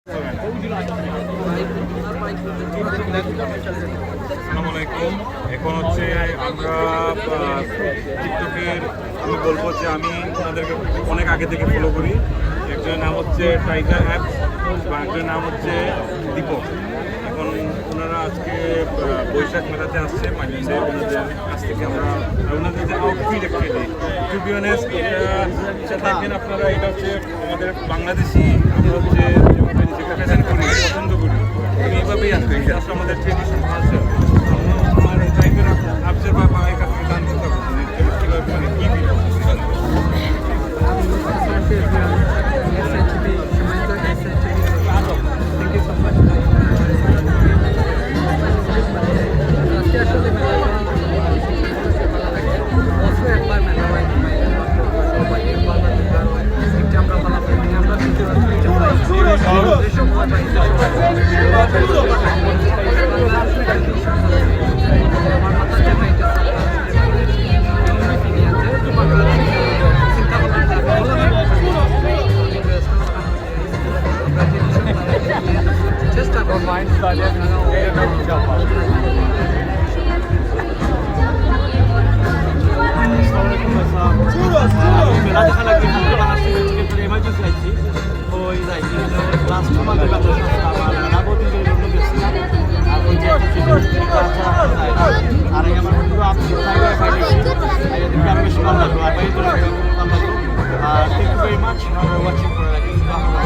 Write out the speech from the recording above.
আসসালামু আলাইকুম। এখন হচ্ছে আমরা টিকটকের আমি বলবো যে আমি ওনাদেরকে অনেক আগে থেকে ফলো করি। একজনের নাম হচ্ছে টাইগার অ্যাপস বা একজনের নাম হচ্ছে দীপক। এখন ওনারা আজকে বৈশাখ মেলাতে আসছে মাইলেন্ডে। ওনাদের কাছ থেকে আমরা ওনাদের যে outfit actually to be honest দেখেন আপনারা, এটা হচ্ছে আমাদের বাংলাদেশি আমরা হচ্ছে যেভাবে নিজেকে প্রেজেন্ট করি পছন্দ করি এইভাবেই আসবে। এটা আসলে আমাদের ট্রেডিশন কালচার। আমার টাইপের আপসের বা এই কাছে জানতে চাবো কীভাবে মানে কী Thank you very much for watching for